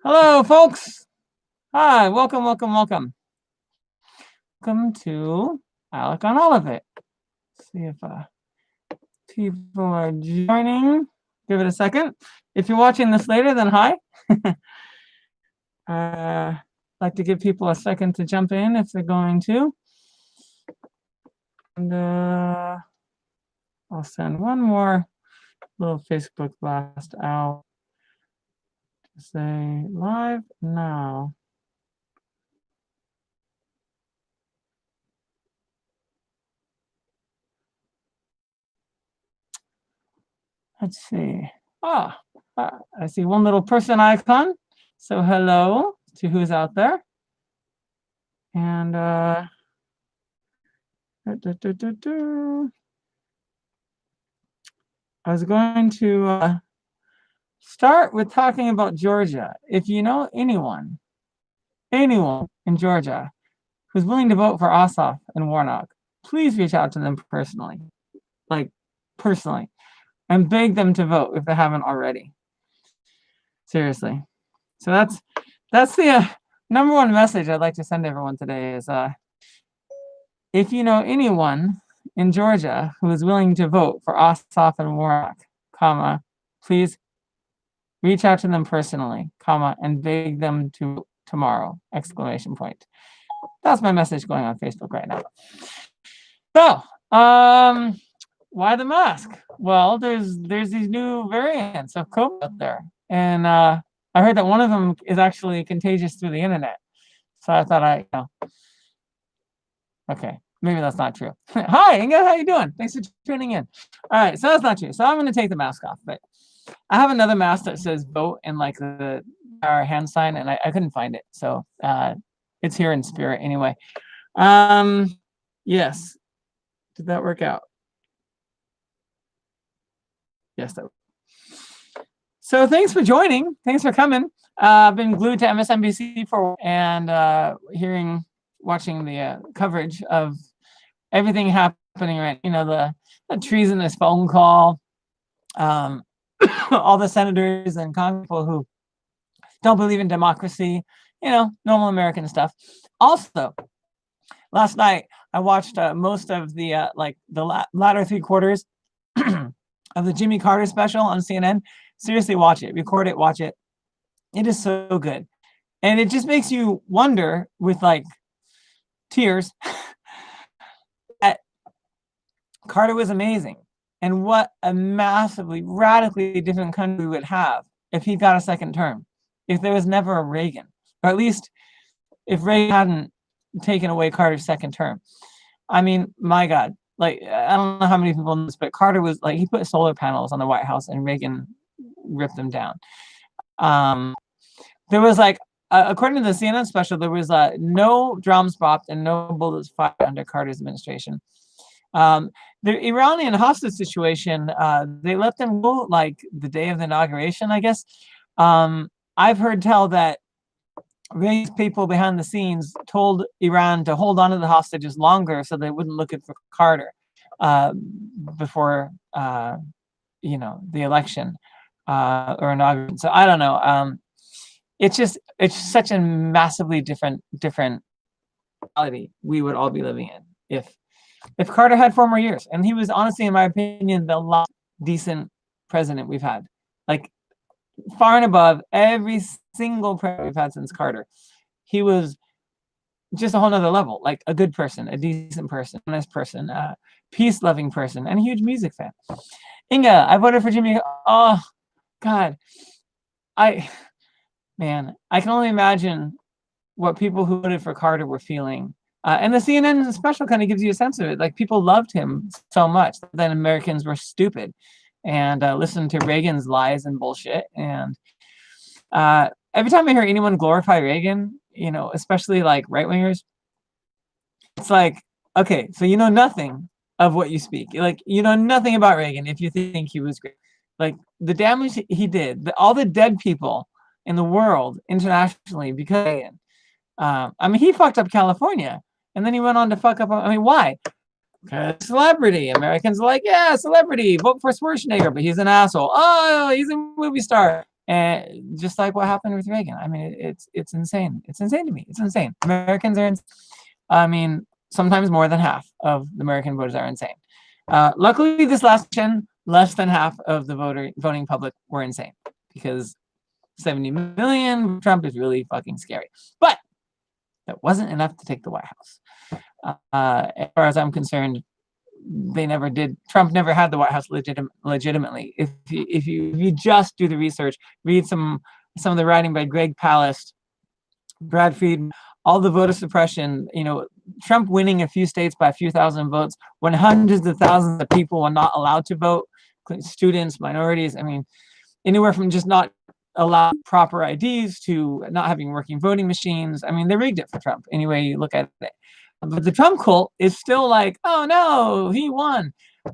Hello, folks. Hi, welcome, welcome, welcome. Welcome to Alec on all of it. See if people are joining. Give it a second. If you're watching this later, then hi. Like to give people a second to jump in if they're going to. And I'll send one more little Facebook blast out to say live now. Let's see. I see one little person icon. So hello to who's out there. And I was going to start with talking about Georgia. If you know anyone in Georgia who's willing to vote for Ossoff and Warnock, please reach out to them personally, and beg them to vote if they haven't already. Seriously. So that's the number one message I'd like to send everyone today is if you know anyone in Georgia who is willing to vote for Ossoff and Warnock, please reach out to them personally, and beg them to tomorrow, ! That's my message going on Facebook right now. So, why the mask? Well, there's these new variants of COVID out there, and I heard that one of them is actually contagious through the internet. So I thought okay, maybe that's not true. Hi, Inga, how you doing? Thanks for tuning in. All right, so that's not true. So I'm going to take the mask off, but I have another mask that says vote in like our hand sign, and I couldn't find it. So it's here in spirit anyway. Yes. Did that work out? Yes, that. So thanks for joining. Thanks for coming. I've been glued to MSNBC and watching the coverage of everything happening right. You know, the treasonous phone call, all the senators and Congress people who don't believe in democracy. You know, normal American stuff. Also, last night I watched most of the latter 3/4 of the Jimmy Carter special on CNN. Seriously, watch it. Record it. Watch it. It is so good, and it just makes you wonder with like tears that Carter was amazing, and what a massively, radically different country we would have if he got a second term, if there was never a Reagan, or at least if Reagan hadn't taken away Carter's second term. I mean, my God, like I don't know how many people know this, but Carter was like he put solar panels on the White House, and Reagan ripped them down. There was like, according to the CNN special, there was no drums dropped and no bullets fired under Carter's administration. The Iranian hostage situation, they let them go like the day of the inauguration, I guess. I've heard tell that Reagan's people behind the scenes told Iran to hold on to the hostages longer so they wouldn't look for Carter before the election or inauguration. So I don't know. It's such a massively different reality we would all be living in if Carter had 4 more years. And he was honestly, in my opinion, the last decent president we've had, like far and above every single president we've had since Carter. He was just a whole nother level, like a good person, a decent person, honest person, a peace-loving person, and a huge music fan. Inga, I voted for Jimmy. Oh, God. I can only imagine what people who voted for Carter were feeling. And the CNN special kind of gives you a sense of it. Like, people loved him so much that Americans were stupid and listened to Reagan's lies and bullshit. And every time I hear anyone glorify Reagan, especially like right-wingers, it's like, okay, so you know nothing of what you speak. Like, you know nothing about Reagan if you think he was great. Like, the damage he did, all the dead people in the world internationally because of Reagan. He fucked up California, and then he went on to fuck up. Why? Because celebrity. Americans are like, yeah, celebrity. Vote for Schwarzenegger, but he's an asshole. Oh, he's a movie star. And just like what happened with Reagan. I mean, it's insane. It's insane to me. It's insane. Americans are, I mean, sometimes more than half of the American voters are insane. Luckily, this last election, less than half of the voting public were insane, because 70 million Trump is really fucking scary. But that wasn't enough to take the White House. As far as I'm concerned, they never did. Trump never had the White House legitimately. If you just do the research, read some of the writing by Greg Palast, Brad Friedman, all the voter suppression, Trump winning a few states by a few thousand votes when hundreds of thousands of people were not allowed to vote, students, minorities. I mean, anywhere from just not allowed proper IDs to not having working voting machines. I mean, they rigged it for Trump any way you look at it. But the Trump cult is still like, oh no, he won.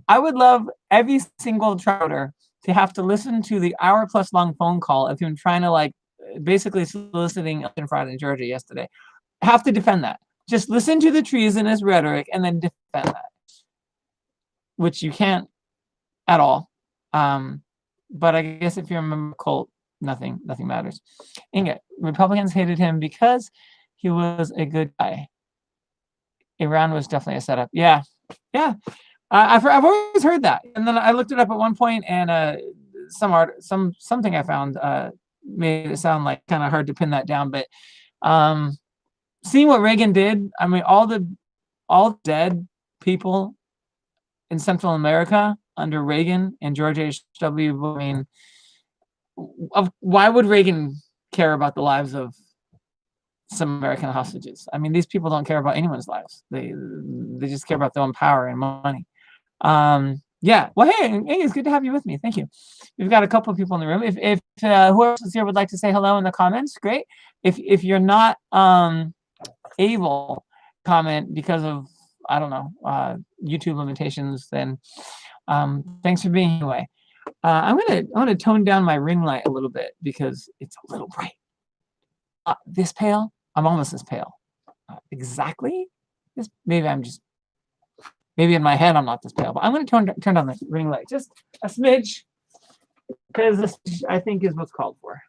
I would love every single Trump voter to have to listen to the hour-plus long phone call of him trying to basically soliciting election fraud in Georgia yesterday. Have to defend that. Just listen to the treasonous rhetoric and then defend that, which you can't at all. But I guess if you're a member of a cult, nothing matters. Inga, Republicans hated him because he was a good guy. Iran was definitely a setup. Yeah. I've always heard that, and then I looked it up at one point, and something I found made it sound like kind of hard to pin that down. But seeing what Reagan did, I mean, all dead people in Central America under Reagan and George H.W. Bush. I mean, why would Reagan care about the lives of some American hostages? I mean, these people don't care about anyone's lives. They just care about their own power and money. Yeah. Well, hey, it's good to have you with me. Thank you. We've got a couple of people in the room. If whoever is here would like to say hello in the comments, great. If you're not able to comment because of, I don't know, YouTube limitations, then thanks for being here anyway. I'm gonna tone down my ring light a little bit because it's a little bright. This pale? I'm almost this pale. Exactly. Maybe in my head I'm not this pale, but I'm going to turn down the ring light just a smidge, because this, I think, is what's called for.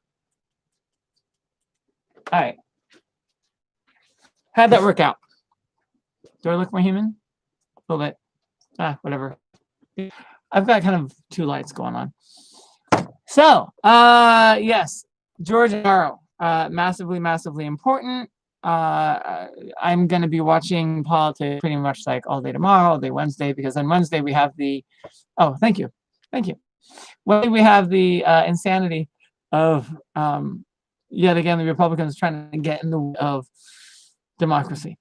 All right. How'd that work out? Do I look more human? A little bit. Whatever. I've got kind of two lights going on. So, yes, George Orwell, massively important. I'm going to be watching politics pretty much like all day tomorrow, all day Wednesday, because on Wednesday we have the, thank you. Wednesday we have the insanity of, yet again, the Republicans trying to get in the way of democracy.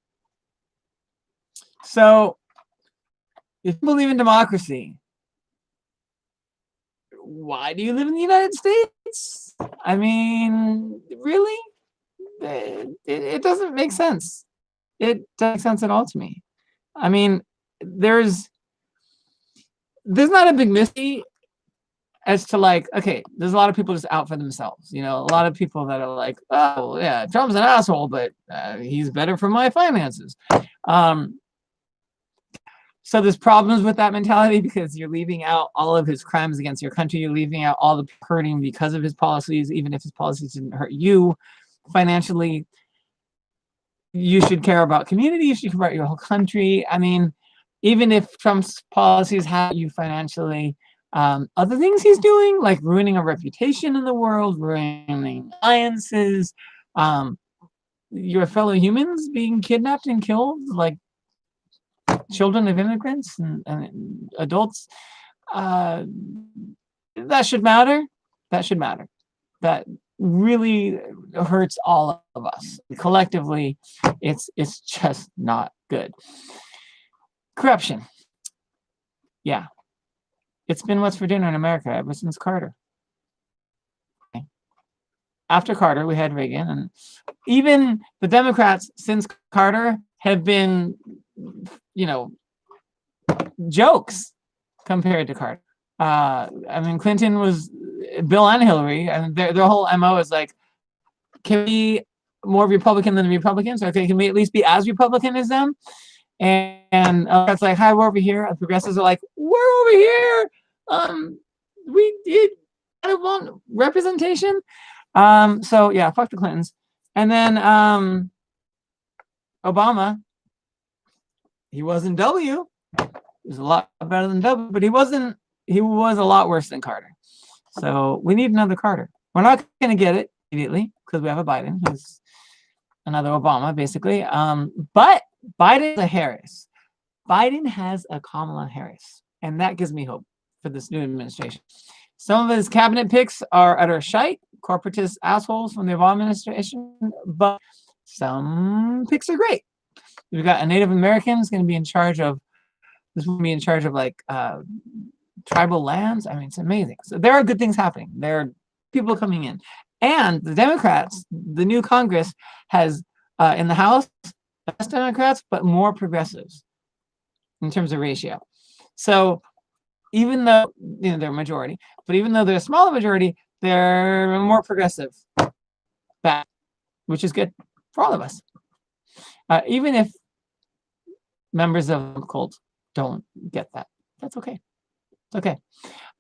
So, if you believe in democracy, why do you live in the United States? I mean, really? It doesn't make sense. It doesn't make sense at all to me. I mean, there's not a big mystery as to okay, there's a lot of people just out for themselves. A lot of people that are like, oh yeah, Trump's an asshole, but he's better for my finances. So there's problems with that mentality because you're leaving out all of his crimes against your country. You're leaving out all the hurting because of his policies, even if his policies didn't hurt you financially. You should care about community. You should care about your whole country. I mean, even if Trump's policies have you financially, other things he's doing, like ruining a reputation in the world, ruining alliances, your fellow humans being kidnapped and killed, like children of immigrants and adults, that should matter. That really hurts all of us. Collectively, it's just not good. Corruption. Yeah. It's been what's for dinner in America ever since Carter. After Carter, we had Reagan, and even the Democrats since Carter have been, jokes compared to Carter. I mean, Clinton was Bill and Hillary, and their whole MO is like, can we be more Republican than the Republicans? Okay, can we at least be as Republican as them? And it's like, hi, we're over here. The progressives are like, we're over here. We did kind of want representation. So yeah, fuck the Clintons. And then Obama, he wasn't W. He was a lot better than W, but he was a lot worse than Carter. So we need another Carter. We're not going to get it immediately because we have a Biden who's another Obama, basically. But Biden is a Harris. Biden has a Kamala Harris, and that gives me hope for this new administration. Some of his cabinet picks are utter shite, corporatist assholes from the Obama administration, but some picks are great. We've got a Native American going to be in charge of, this will be in charge of like tribal lands. I mean, it's amazing. So there are good things happening. There are people coming in. And the Democrats, the new Congress has in the House, less Democrats, but more progressives in terms of ratio. So even though they're a majority, but even though they're a smaller majority, they're more progressive back, which is good for all of us. Even if members of the cult don't get that, that's okay. It's okay.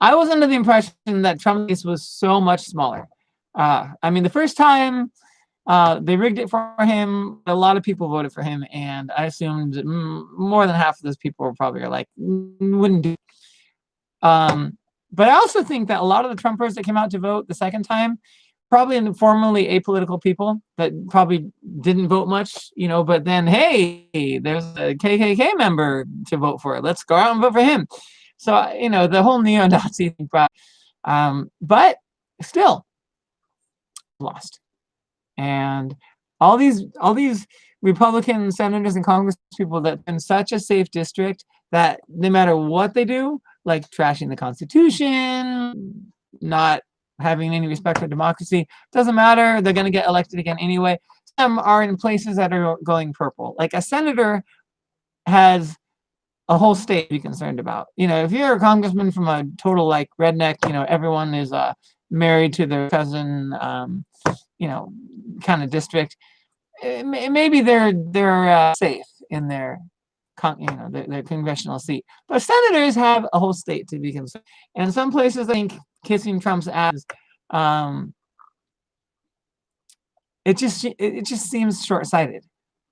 I was under the impression that Trump's was so much smaller. I mean, the first time they rigged it for him, a lot of people voted for him, and I assumed more than half of those people were probably like, wouldn't do. But I also think that a lot of the Trumpers that came out to vote the second time, probably formerly apolitical people that probably didn't vote much, but then, hey, there's a KKK member to vote for it. Let's go out and vote for him. So, the whole neo-Nazi thing, but still lost. And all these Republican senators and Congress people that in such a safe district that no matter what they do, like trashing the Constitution, not having any respect for democracy, doesn't matter. They're going to get elected again anyway. Some are in places that are going purple. Like a senator has a whole state to be concerned about. If you're a congressman from a total like redneck, everyone is married to their cousin, kind of district. Maybe they're safe in their their congressional seat, but senators have a whole state to be concerned. And some places, I think, kissing Trump's ass, it just seems short-sighted,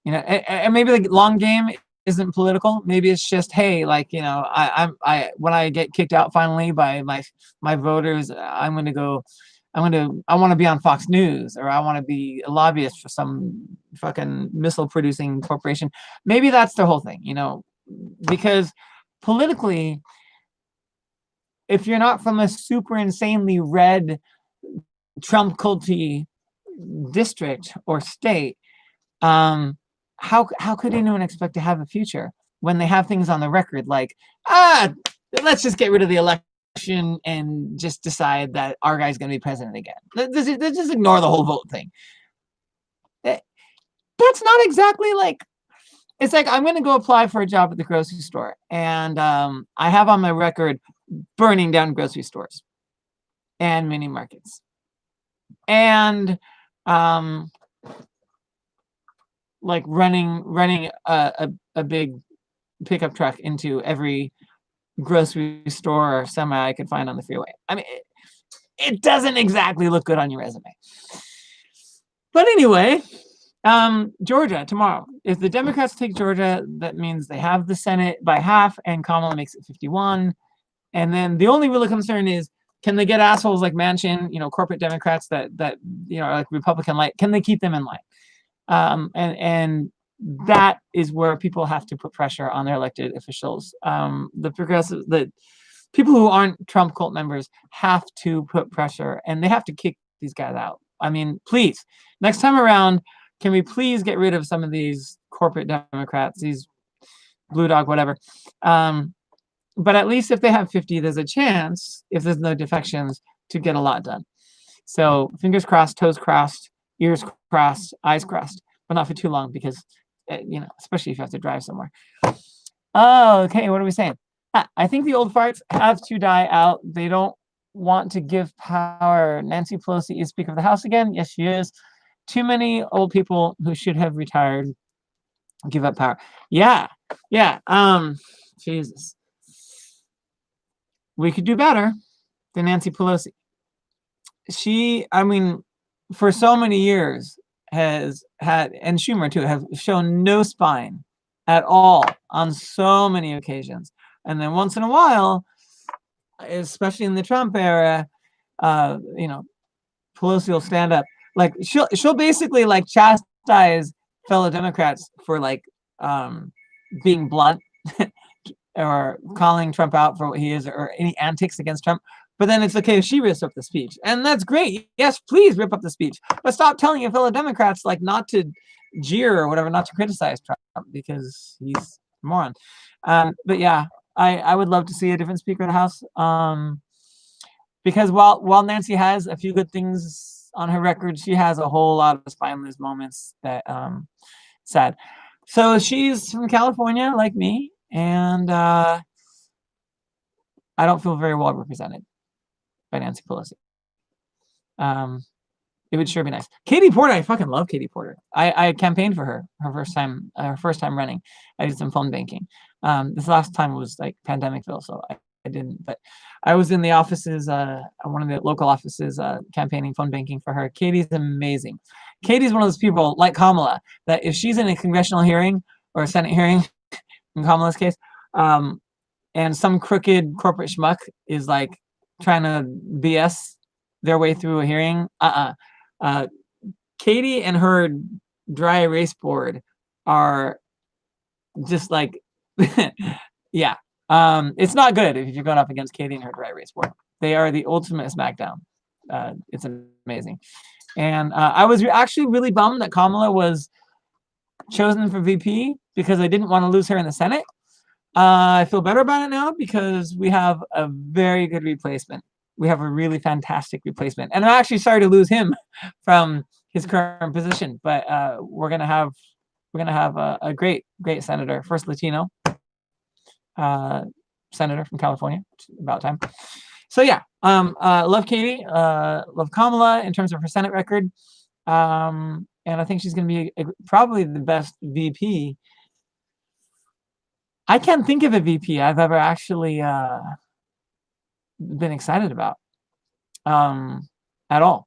and maybe the long game isn't political. Maybe it's just, hey, like, I when I get kicked out finally by my voters, I want to be on Fox News, or I want to be a lobbyist for some fucking missile producing corporation. Maybe that's the whole thing, because politically, if you're not from a super insanely red Trump culty district or state, how could anyone expect to have a future when they have things on the record like, let's just get rid of the election and just decide that our guy's going to be president again. Let's just ignore the whole vote thing. That's not exactly like, it's like I'm going to go apply for a job at the grocery store, and I have on my record burning down grocery stores and mini markets and like running a big pickup truck into every grocery store or semi I could find on the freeway. I mean, it doesn't exactly look good on your resume. But anyway, Georgia tomorrow. If the Democrats take Georgia, that means they have the Senate by half, and Kamala makes it 51. And then the only real concern is, can they get assholes like Manchin, corporate Democrats that are like Republican light? Can they keep them in line? And that is where people have to put pressure on their elected officials. The people who aren't Trump cult members have to put pressure, and they have to kick these guys out. I mean, please, next time around, can we please get rid of some of these corporate Democrats, these blue dog, whatever. But at least if they have 50, there's a chance, if there's no defections, to get a lot done. So fingers crossed, toes crossed, ears crossed, eyes crossed, but not for too long, because, especially if you have to drive somewhere. Oh, okay, what are we saying? I think the old farts have to die out. They don't want to give power. Nancy Pelosi is Speaker of the House again. Yes, she is. Too many old people who should have retired give up power. Yeah. Jesus. We could do better than Nancy Pelosi. I mean, for so many years has had, and Schumer too, have shown no spine at all on so many occasions. And then once in a while, especially in the Trump era, you know, Pelosi will stand up. Like she'll basically like chastise fellow Democrats for like being blunt or calling Trump out for what he is or any antics against Trump. But then it's okay if she rips up the speech. And that's great. Yes, please rip up the speech. But stop telling your fellow Democrats like not to jeer or whatever, not to criticize Trump because he's a moron. But yeah, I would love to see a different Speaker of the House. Because while Nancy has a few good things on her record, she has a whole lot of spineless moments that sad. So she's from California, like me, and I don't feel very well represented by Nancy Pelosi. It would sure be nice. Katie Porter, I fucking love Katie Porter. I campaigned for her first time running. I did some phone banking. This last time was like Pandemicville, so I didn't, but I was in the offices, one of the local offices, campaigning phone banking for her. Katie's amazing. Katie's one of those people like Kamala that if she's in a congressional hearing or a Senate hearing, in Kamala's case, and some crooked corporate schmuck is like trying to BS their way through a hearing, Katie and her dry erase board are just like, yeah. It's not good if you're going up against Katie and her dry erase board. They are the ultimate smackdown. It's amazing. And I was actually really bummed that Kamala was chosen for VP because I didn't want to lose her in the Senate. I feel better about it now because we have a very good replacement. We have a really fantastic replacement. And I'm actually sorry to lose him from his current position, but we're gonna have a great senator, first Latino senator from California. About time. So yeah, love Katie, love Kamala in terms of her Senate record, and I think she's going to be probably the best VP. I can't think of a VP I've ever actually been excited about at all.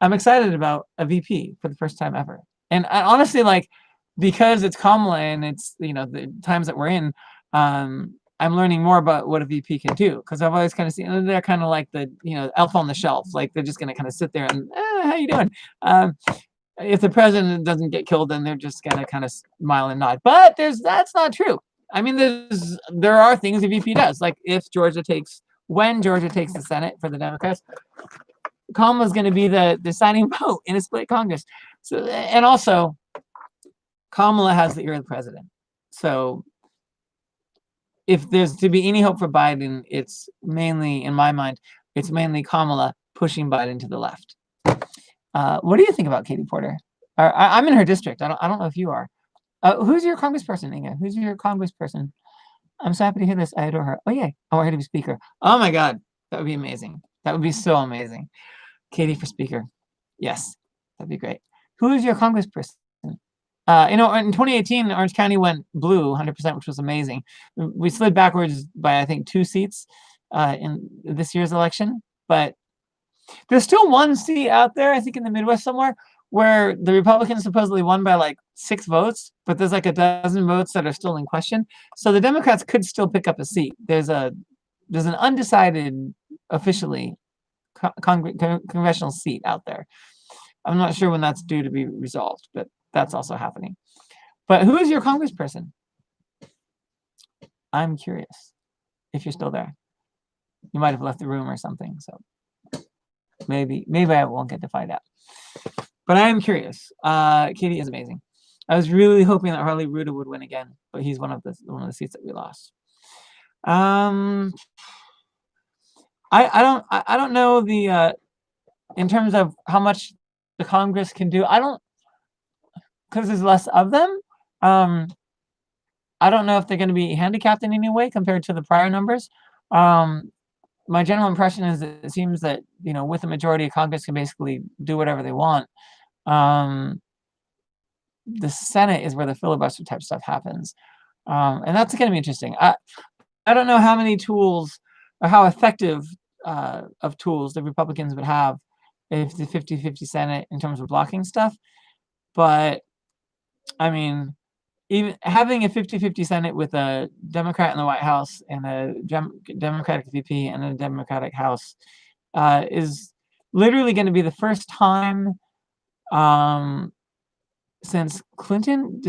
I'm excited about a VP for the first time ever, and I honestly like because it's Kamala and it's the times that we're in. I'm learning more about what a VP can do because I've always kind of seen they're kind of like the elf on the shelf, like they're just going to kind of sit there and how you doing? If the president doesn't get killed, then they're just going to kind of smile and nod. But that's not true. I mean, there are things the VP does, like when Georgia takes the Senate for the Democrats, Kamala's going to be the deciding vote in a split Congress. So and also Kamala has the ear of the president. So if there's to be any hope for Biden, it's mainly, in my mind, it's mainly Kamala pushing Biden to the left. What do you think about Katie Porter? I'm in her district. I don't know if you are. Who's your congressperson, Inga? Who's your congressperson? I'm so happy to hear this. I adore her. Oh, yeah. I want her to be speaker. Oh, my God. That would be amazing. That would be so amazing. Katie for speaker. Yes. That'd be great. Who is your congressperson? In 2018, Orange County went blue 100%, which was amazing. We slid backwards by, I think, 2 seats in this year's election. But there's still one seat out there, I think, in the Midwest somewhere, where the Republicans supposedly won by like 6 votes, but there's like a dozen votes that are still in question. So the Democrats could still pick up a seat. There's an undecided, officially, congressional seat out there. I'm not sure when that's due to be resolved, but that's also happening. But who is your congressperson? I'm curious if you're still there. You might have left the room or something, so maybe I won't get to find out. But I am curious. Katie is amazing. I was really hoping that Harley Ruda would win again, but he's one of the seats that we lost. I don't know in terms of how much the Congress can do. Because there's less of them. I don't know if they're going to be handicapped in any way compared to the prior numbers. My general impression is that it seems that with the majority of Congress can basically do whatever they want. The Senate is where the filibuster type stuff happens, and that's going to be interesting. I don't know how many tools or how effective of tools the Republicans would have if the 50-50 Senate in terms of blocking stuff. But I mean, even having a 50-50 Senate with a Democrat in the White House and a Democratic VP and a Democratic House is literally going to be the first time since Clinton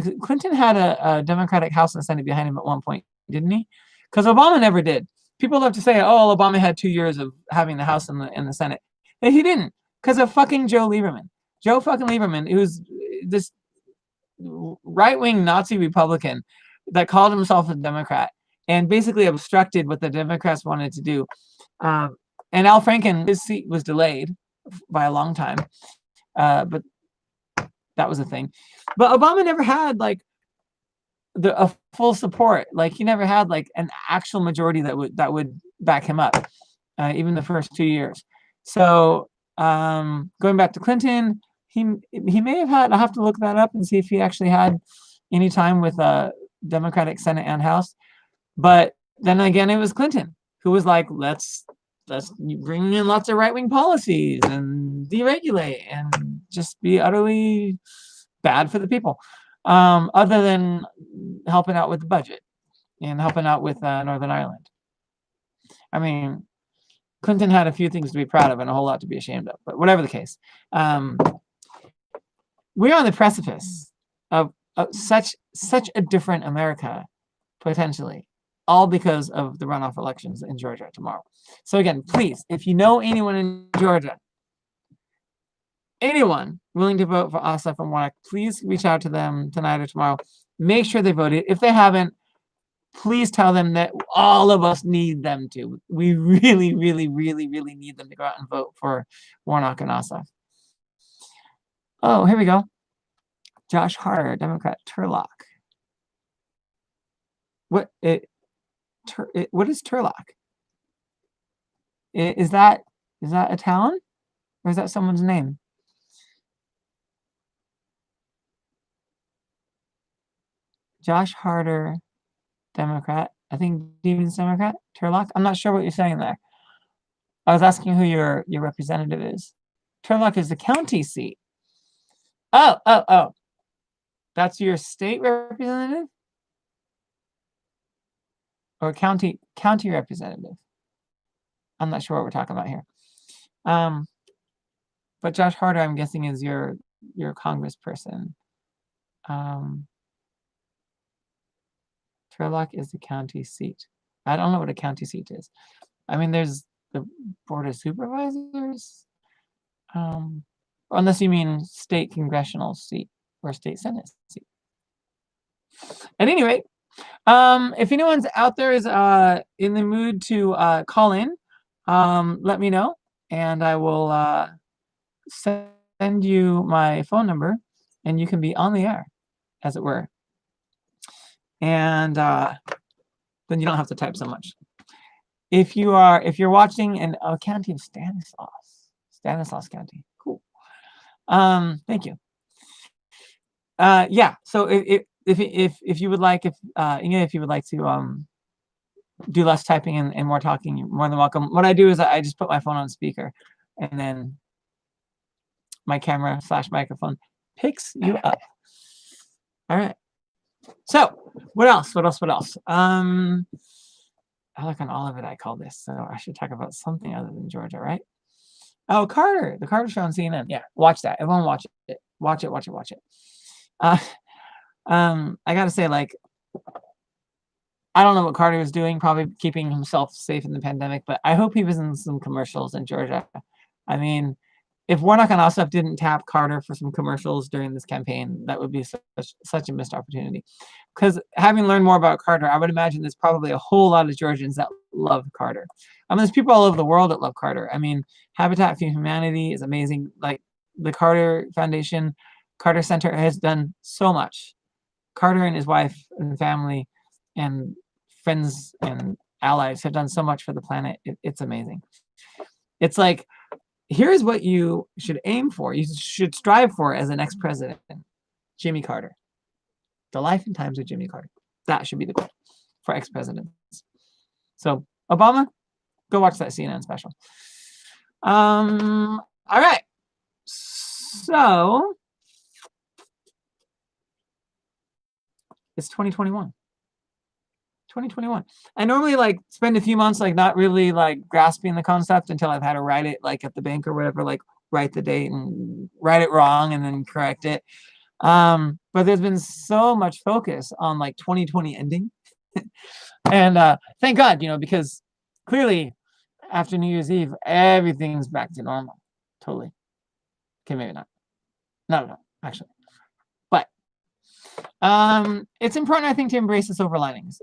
had a Democratic House and Senate behind him at one point, didn't he? Because Obama never did. People love to say, "Oh, Obama had 2 years of having the House and the Senate." And he didn't, because of fucking Joe Lieberman. Joe fucking Lieberman, who's this right-wing Nazi Republican that called himself a Democrat and basically obstructed what the Democrats wanted to do. And Al Franken, his seat was delayed by a long time, but that was a thing. But Obama never had like a full support. Like he never had like an actual majority that would back him up, even the first 2 years. So going back to Clinton, he may have had. I'll have to look that up and see if he actually had any time with a Democratic Senate and House. But then again, it was Clinton who was like, let's bring in lots of right-wing policies and deregulate and just be utterly bad for the people, other than helping out with the budget and helping out with Northern Ireland. I mean, Clinton had a few things to be proud of and a whole lot to be ashamed of, but whatever the case, we're on the precipice of such a different America, potentially, all because of the runoff elections in Georgia tomorrow. So again, please, if you know anyone in Georgia, anyone willing to vote for Ossoff and Warnock, please reach out to them tonight or tomorrow. Make sure they voted. If they haven't, please tell them that all of us need them to. We really, really, really, really need them to go out and vote for Warnock and Ossoff. Oh, here we go. Josh Harder, Democrat, Turlock. What is Turlock? Is that a town, or is that someone's name? Josh Harder, Democrat. I think Demon's Democrat. Turlock. I'm not sure what you're saying there. I was asking who your representative is. Turlock is the county seat. Oh. That's your state representative? Or county representative? I'm not sure what we're talking about here. But Josh Harder, I'm guessing, is your congressperson. Turlock is the county seat. I don't know what a county seat is. I mean, there's the Board of Supervisors. Unless you mean state congressional seat or state senate seat. At any rate, if anyone's out there is in the mood to call in, let me know, and I will send you my phone number, and you can be on the air, as it were. And then you don't have to type so much. If you're watching in a county of Stanislaus County, cool. Thank you. Yeah. So if you would like, if you would like to do less typing and more talking, you're more than welcome. What I do is I just put my phone on speaker, and then my camera / microphone picks you up. All right. So what else? I look on all of it. I call this, so I should talk about something other than Georgia, right? Oh, Carter, the Carter Show on CNN. Yeah, watch that. Everyone watch it. Watch it. I gotta say, like, I don't know what Carter was doing, probably keeping himself safe in the pandemic, but I hope he was in some commercials in Georgia. I mean, if Warnock and Ossoff didn't tap Carter for some commercials during this campaign, that would be such a missed opportunity. Because having learned more about Carter, I would imagine there's probably a whole lot of Georgians that love Carter. I mean, there's people all over the world that love Carter. I mean, Habitat for Humanity is amazing. Like the Carter Foundation, Carter Center has done so much. Carter and his wife and family and friends and allies have done so much for the planet. It's amazing. It's like, here's what you should aim for. You should strive for as the next president, Jimmy Carter. The life and times of Jimmy Carter. That should be the goal for ex-presidents. So, Obama, Go watch that CNN special. All right. So it's 2021. 2021. I normally like spend a few months like not really like grasping the concept until I've had to write it like at the bank or whatever, like write the date and write it wrong and then correct it. But there's been so much focus on like 2020 ending. And thank God, because clearly after New Year's Eve, everything's back to normal. Totally. Okay, maybe not. No, actually. But it's important, I think, to embrace the silver linings.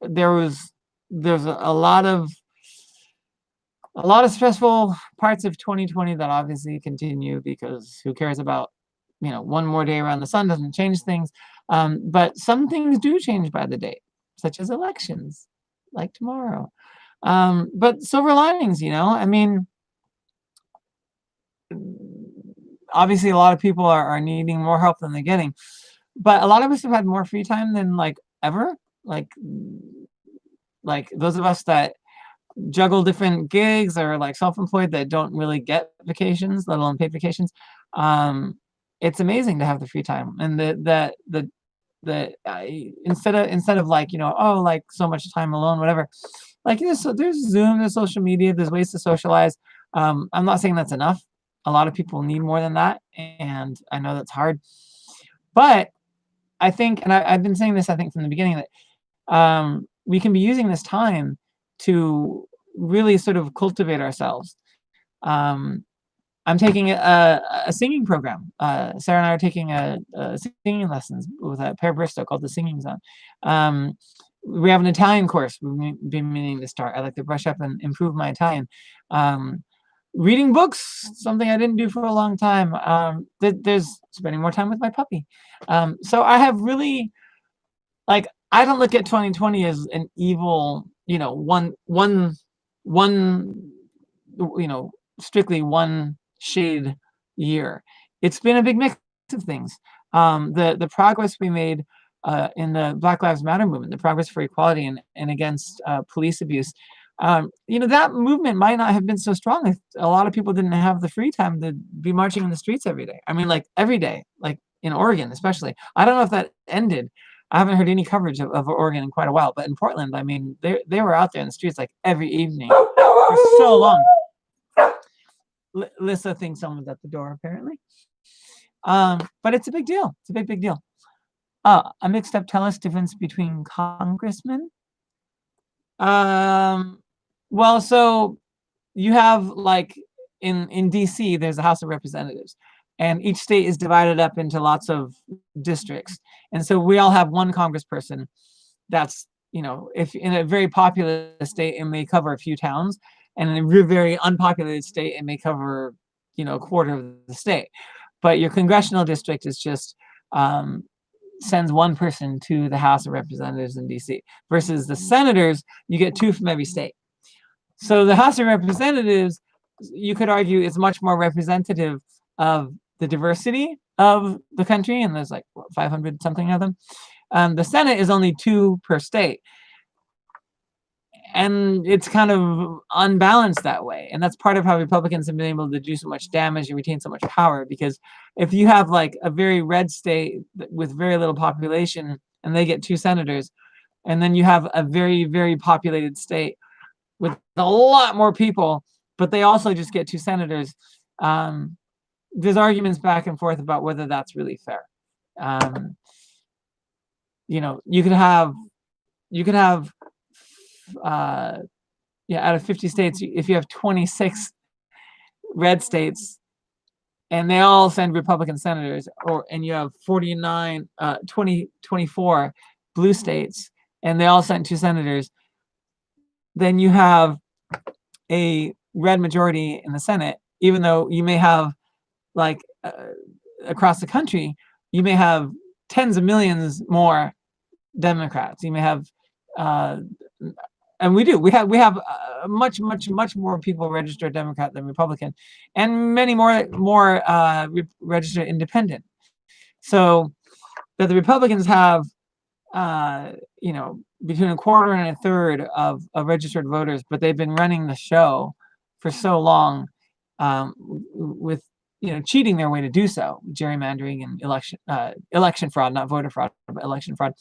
There's a lot of stressful parts of 2020 that obviously continue, because who cares about one more day around the sun doesn't change things. But some things do change by the date, such as elections, like tomorrow. But silver linings, I mean, obviously a lot of people are needing more help than they're getting, but a lot of us have had more free time than like ever. Like those of us that juggle different gigs or like self-employed that don't really get vacations, let alone paid vacations. It's amazing to have the free time, and instead of like like so much time alone, whatever. Like there's Zoom, there's social media, there's ways to socialize. I'm not saying that's enough. A lot of people need more than that, and I know that's hard. But I think, and I've been saying this, I think from the beginning, that we can be using this time to really sort of cultivate ourselves. I'm taking a singing program. Sarah and I are taking a singing lessons with a pair Bristow called the Singing Zone. We have an Italian course we've been meaning to start. I like to brush up and improve my Italian. Reading books, something I didn't do for a long time. There's spending more time with my puppy. So I have really, like, I don't look at 2020 as an evil, one, strictly one shade year. It's been a big mix of things. The progress we made in the Black Lives Matter movement, the progress for equality and against police abuse, that movement might not have been so strong if a lot of people didn't have the free time to be marching in the streets every day. I mean, like every day, like in Oregon, especially. I don't know if that ended. I haven't heard any coverage of Oregon in quite a while, but in Portland, I mean, they were out there in the streets like every evening for so long. Lissa thinks someone's at the door, apparently. But it's a big deal. It's a big deal. A mixed up tell us difference between congressmen. Well, so you have like in DC, there's a House of Representatives, and each state is divided up into lots of districts. And so we all have one congressperson. That's, if in a very populous state, it may cover a few towns, and in a very unpopulated state, it may cover, a quarter of the state. But your congressional district is just sends one person to the House of Representatives in DC, versus the senators, you get two from every state. So the House of Representatives, you could argue, is much more representative of the diversity of the country, and there's like 500 something of them. The Senate is only 2 per state, and it's kind of unbalanced that way. And that's part of how Republicans have been able to do so much damage and retain so much power, because if you have like a very red state with very little population and they get 2 senators, and then you have a very, very populated state with a lot more people, but they also just get 2 senators, there's arguments back and forth about whether that's really fair. You could have out of 50 states, if you have 26 red states and they all send Republican senators, and you have 24 blue states and they all send 2 senators, then you have a red majority in the Senate, even though you may have like across the country, you may have tens of millions more Democrats. You may have and we have much more people registered Democrat than Republican, and many more registered Independent. So that the Republicans have you know, between a quarter and a third of registered voters, but they've been running the show for so long, with, you know, cheating their way to do so, gerrymandering and election fraud, not voter fraud, but election fraud.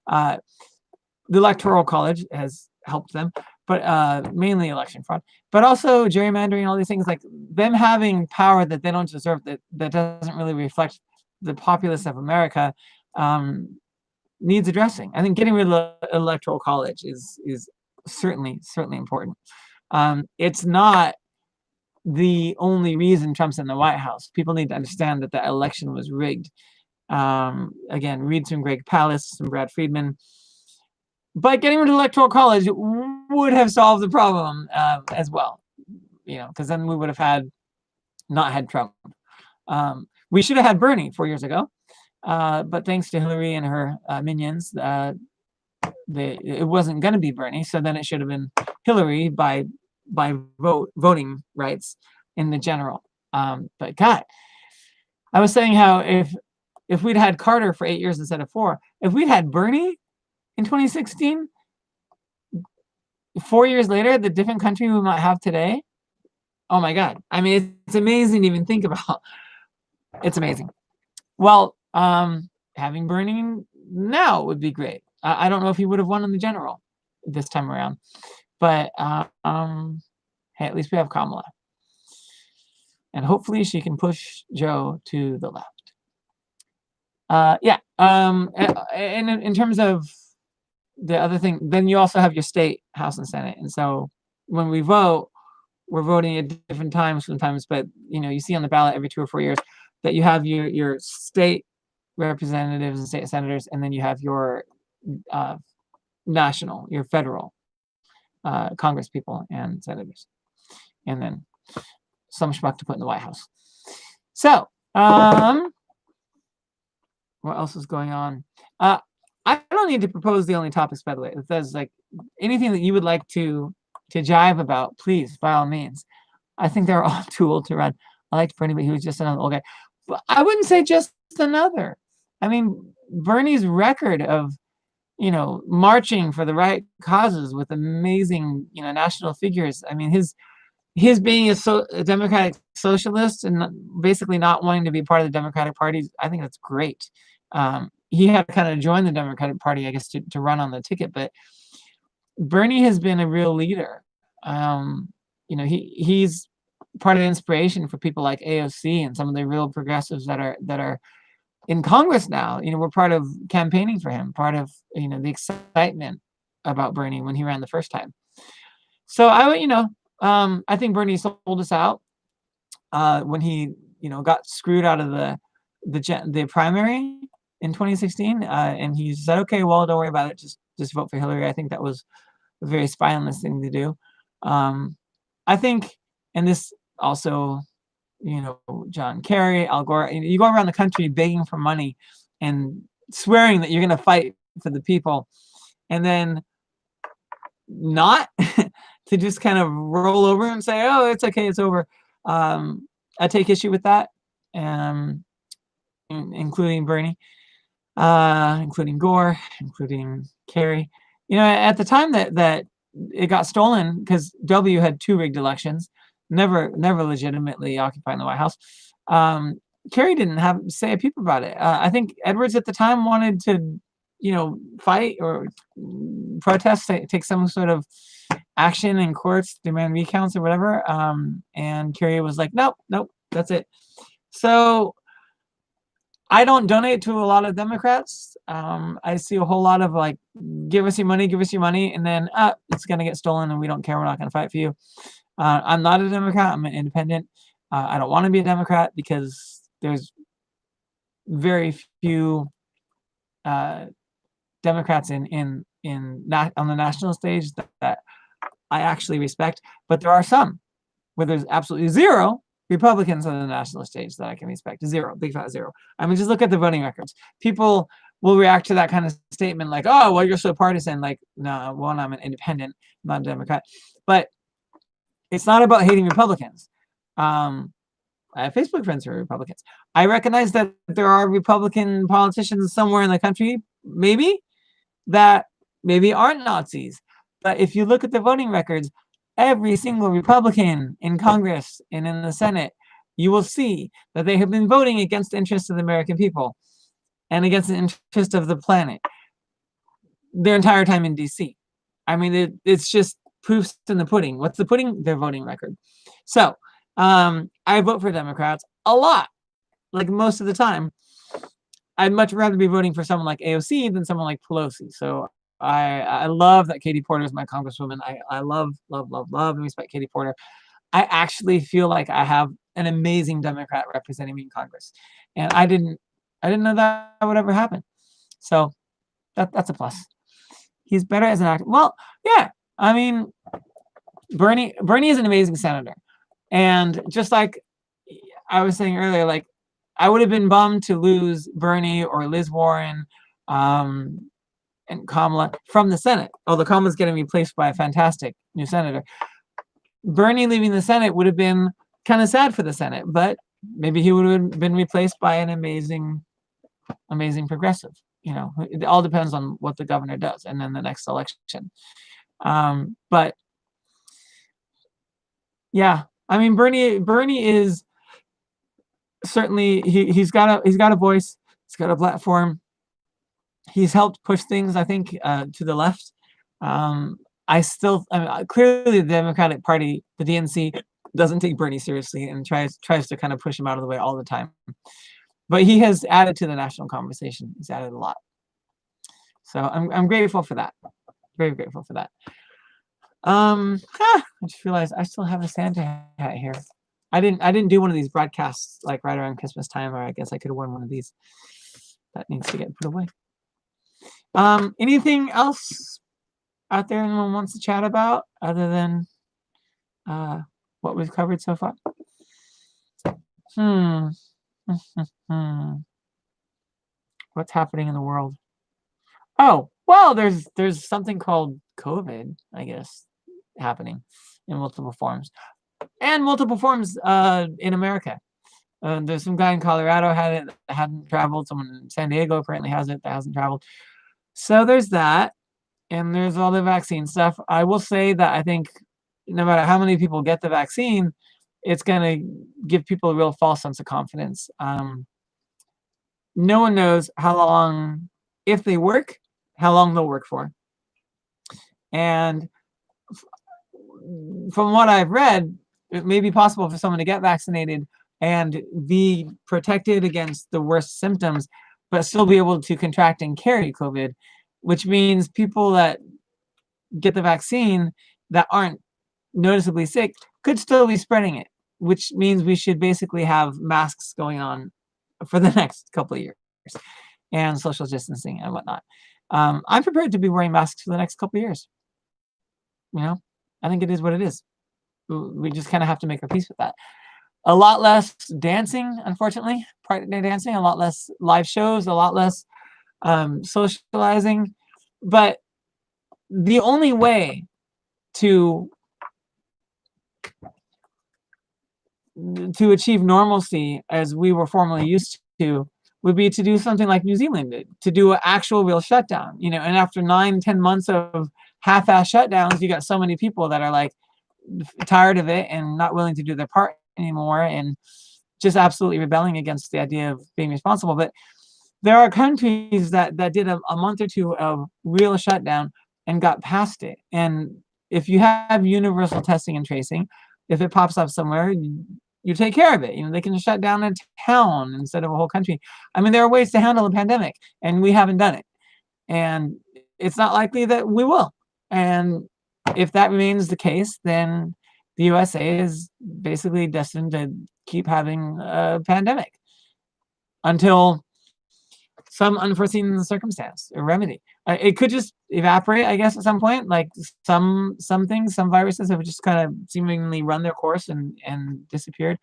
The Electoral College has helped them, but mainly election fraud, but also gerrymandering, all these things, like them having power that they don't deserve, that doesn't really reflect the populace of America, needs addressing. I think getting rid of the Electoral College is certainly important. It's not the only reason Trump's in the White House. People need to understand that the election was rigged. Again, read some Greg Palast, some Brad Friedman. But getting rid of the Electoral College would have solved the problem as well, you know, because then we would have not had Trump. We should have had Bernie 4 years ago, but thanks to Hillary and her minions, it wasn't going to be Bernie. So then it should have been Hillary by voting rights in the general. But God, I was saying how if we'd had Carter for 8 years instead of 4, if we'd had Bernie in 2016, 4 years later, the different country we might have today. Oh my God. I mean, it's amazing to even think about. It's amazing. Well, having Bernie now would be great. I don't know if he would have won in the general this time around, but hey, at least we have Kamala. And hopefully she can push Joe to the left. Yeah. And in terms of the other thing, then you also have your state House and Senate. And so when we vote, we're voting at different times sometimes, but you know, you see on the ballot every 2 or 4 years that you have your state representatives and state senators, and then you have your your federal Congress people and senators, and then some schmuck to put in the White House. So what else is going on? I don't need to propose the only topics, by the way. If there's like anything that you would like to jive about, please, by all means. I think they're all too old to run. I liked Bernie, but he was just another old guy. But I wouldn't say just another. I mean, Bernie's record of, you know, marching for the right causes with amazing, you know, national figures. I mean, his being a democratic socialist and basically not wanting to be part of the Democratic Party, I think that's great. He had to kind of join the Democratic Party, I guess, to run on the ticket. But Bernie has been a real leader. You know, he's part of the inspiration for people like AOC and some of the real progressives that are in Congress now. You know, we're part of campaigning for him, part of, you know, the excitement about Bernie when he ran the first time. So I think Bernie sold us out when he, you know, got screwed out of the primary in 2016, and he said, okay, well, don't worry about it, just vote for Hillary. I think that was a very spineless thing to do. I think, and this also, you know, John Kerry, Al Gore, you go around the country begging for money and swearing that you're going to fight for the people, and then not to just kind of roll over and say, oh, it's okay, it's over. I take issue with that, including Bernie, including Gore, including Kerry. You know, at the time that it got stolen, because W had 2 rigged elections, never legitimately occupying the White House. Kerry didn't say a peep about it. I think Edwards at the time wanted to, you know, fight or protest, take some sort of action in courts, demand recounts or whatever. And Kerry was like, nope, that's it. So I don't donate to a lot of Democrats. I see a whole lot of like, give us your money, and then it's going to get stolen and we don't care, we're not going to fight for you. I'm not a Democrat, I'm an independent. I don't want to be a Democrat because there's very few Democrats on the national stage that I actually respect, but there are some where there's absolutely 0 Republicans on the national stage that I can respect. 0, big fat 0. I mean, just look at the voting records. People will react to that kind of statement like, oh, well, you're so partisan. Like, no, one, I'm an independent, not a Democrat. But it's not about hating Republicans. I have Facebook friends who are Republicans. I recognize that there are Republican politicians somewhere in the country, maybe, that maybe aren't Nazis. But if you look at the voting records, every single Republican in Congress and in the Senate, you will see that they have been voting against the interests of the American people and against the interest of the planet their entire time in DC. I mean, it's just proofs in the pudding. What's the pudding? Their voting record. So I vote for Democrats a lot, like most of the time. I'd much rather be voting for someone like AOC than someone like Pelosi. So I love that Katie Porter is my congresswoman. I love and respect Katie Porter. I actually feel like I have an amazing Democrat representing me in Congress, and I didn't know that would ever happen. So that's a plus. He's better as an actor. Well, yeah. I mean, Bernie is an amazing senator, and just like I was saying earlier, like I would have been bummed to lose Bernie or Liz Warren and Kamala from the Senate, although Kamala's getting replaced by a fantastic new senator. Bernie leaving the Senate would have been kind of sad for the Senate, but maybe he would have been replaced by an amazing progressive. You know, it all depends on what the governor does and then the next election. But yeah, I mean, Bernie is certainly he's got a voice, he's got a platform. He's helped push things, I think, to the left. I mean, clearly the Democratic Party, the DNC, doesn't take Bernie seriously and tries to kind of push him out of the way all the time. But he has added to the national conversation. He's added a lot. So I'm grateful for that. Very grateful for that. I just realized I still have a Santa hat here. I didn't do one of these broadcasts like right around Christmas time, or I guess I could have worn one of these. That needs to get put away. Anything else out there anyone wants to chat about other than what we've covered so far? What's happening in the world? Oh, well, there's something called COVID, I guess, happening in multiple forms. And multiple forms in America. There's some guy in Colorado had it that hadn't traveled. Someone in San Diego apparently has it that hasn't traveled. So there's that. And there's all the vaccine stuff. I will say that I think no matter how many people get the vaccine, it's going to give people a real false sense of confidence. No one knows how long, if they work, how long they'll work for. And from what I've read, it may be possible for someone to get vaccinated and be protected against the worst symptoms, but still be able to contract and carry COVID, which means people that get the vaccine that aren't noticeably sick could still be spreading it, which means we should basically have masks going on for the next couple of years and social distancing and whatnot. I'm prepared to be wearing masks for the next couple of years. You know, I think it is what it is. We just kind of have to make our peace with that. A lot less dancing, unfortunately, Pride Day dancing, a lot less live shows, a lot less socializing. But the only way to achieve normalcy as we were formerly used to would be to do something like New Zealand did, to do an actual real shutdown, you know. And after 9-10 months of half-ass shutdowns, you got so many people that are like tired of it and not willing to do their part anymore and just absolutely rebelling against the idea of being responsible. But there are countries that did a month or two of real shutdown and got past it. And if you have universal testing and tracing, if it pops up somewhere, you take care of it. You know, they can shut down a town instead of a whole country. I mean, there are ways to handle a pandemic, and we haven't done it. And it's not likely that we will. And if that remains the case, then the USA is basically destined to keep having a pandemic until some unforeseen circumstance or remedy. It could just evaporate, I guess, at some point. Like some things, some viruses have just kind of seemingly run their course and disappeared.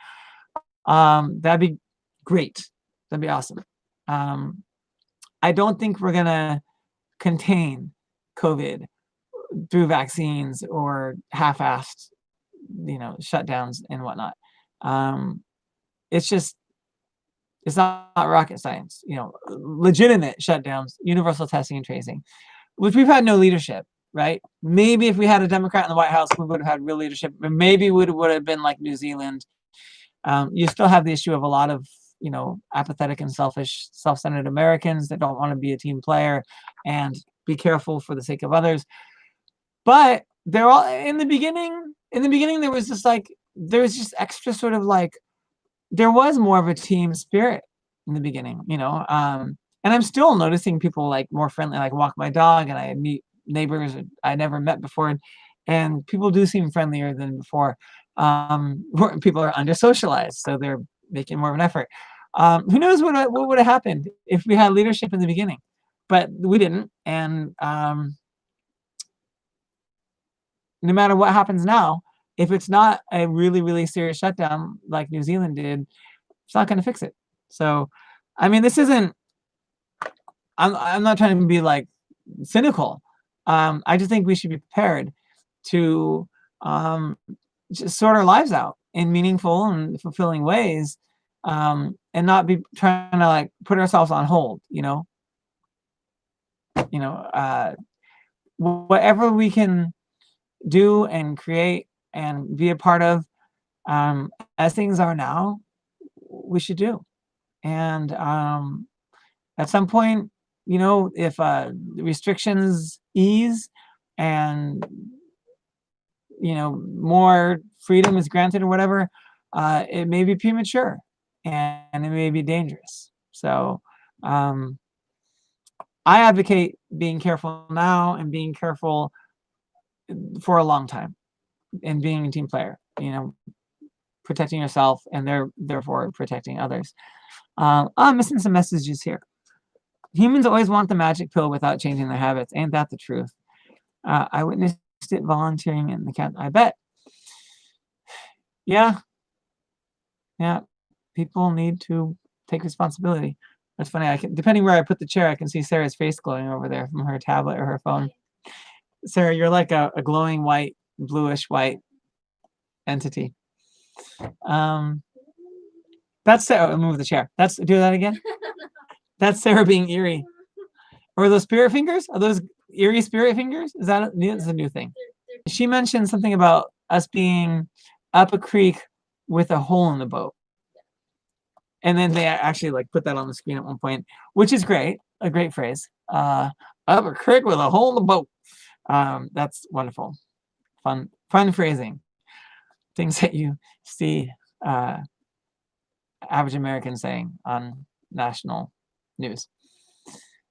That'd be great. That'd be awesome. I don't think we're gonna contain COVID through vaccines or half-assed, you know, shutdowns and whatnot. It's not rocket science, you know. Legitimate shutdowns, universal testing and tracing which we've had no leadership, right? Maybe if we had a Democrat in the White House, we would have had real leadership. Maybe we would have been like New Zealand. You still have the issue of a lot of, apathetic and selfish, self-centered Americans that don't want to be a team player and be careful for the sake of others. But they're all in the beginning. In the beginning, there was just extra sort of like, there was more of a team spirit in the beginning, and I'm still noticing people like more friendly, like walk my dog and I meet neighbors I never met before. And people do seem friendlier than before. People are under socialized, so they're making more of an effort. Who knows what would have happened if we had leadership in the beginning, but we didn't. And no matter what happens now, if it's not a really, really serious shutdown like New Zealand did, it's not going to fix it. So, I mean, this isn't, I'm not trying to be like cynical. I just think we should be prepared to just sort our lives out in meaningful and fulfilling ways, and not be trying to like put ourselves on hold, whatever we can do and create and be a part of, as things are now, we should do. And at some point, if restrictions ease and more freedom is granted or whatever, it may be premature and it may be dangerous. So I advocate being careful now and being careful for a long time and being a team player, protecting yourself and therefore protecting others. I'm missing some messages here. Humans always want the magic pill without changing their habits. Ain't that the truth? I witnessed it volunteering in the cat. I bet. Yeah. People need to take responsibility. That's funny. Depending where I put the chair, I can see Sarah's face glowing over there from her tablet or her phone. Sarah, you're like a glowing white, bluish white entity. That's Sarah. Move the chair. Do that again. That's Sarah being eerie. Or those spirit fingers? Are those eerie spirit fingers? Is that that's a new thing? She mentioned something about us being up a creek with a hole in the boat. And then they actually like put that on the screen at one point, which is great. A great phrase. Up a creek with a hole in the boat. That's wonderful. Fun phrasing. Things that you see average Americans saying on national news.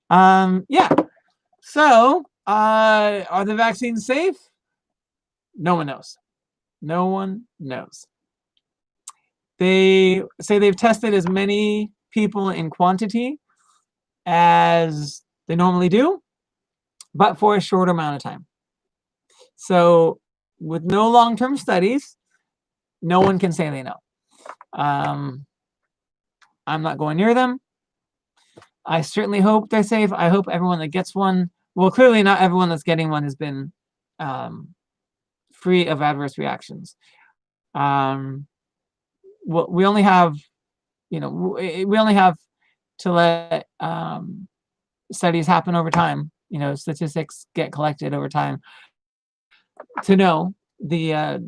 Yeah. So, are the vaccines safe? No one knows. No one knows. They say they've tested as many people in quantity as they normally do, but for a short amount of time. So, with no long-term studies, no one can say they know. I'm not going near them. I certainly hope they're safe. I hope everyone that gets one, well, clearly not everyone that's getting one has been free of adverse reactions. We only have, we only have to let studies happen over time. Statistics get collected over time to know the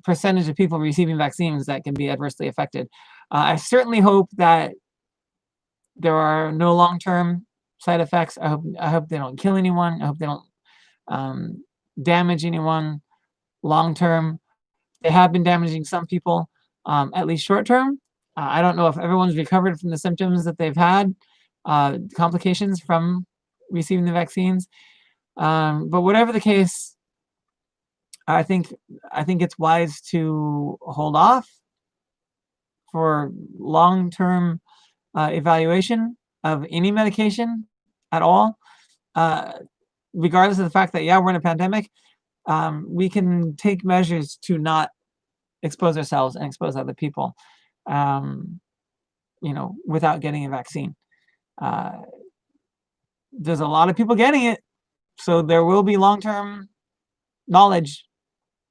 percentage of people receiving vaccines that can be adversely affected. I certainly hope that there are no long-term side effects. I hope they don't kill anyone. I hope they don't damage anyone long-term. They have been damaging some people, at least short-term. I don't know if everyone's recovered from the symptoms that they've had, complications from receiving the vaccines. But whatever the case, I think it's wise to hold off for long-term evaluation of any medication at all, regardless of the fact that, yeah, we're in a pandemic. We can take measures to not expose ourselves and expose other people, without getting a vaccine. There's a lot of people getting it, so there will be long-term knowledge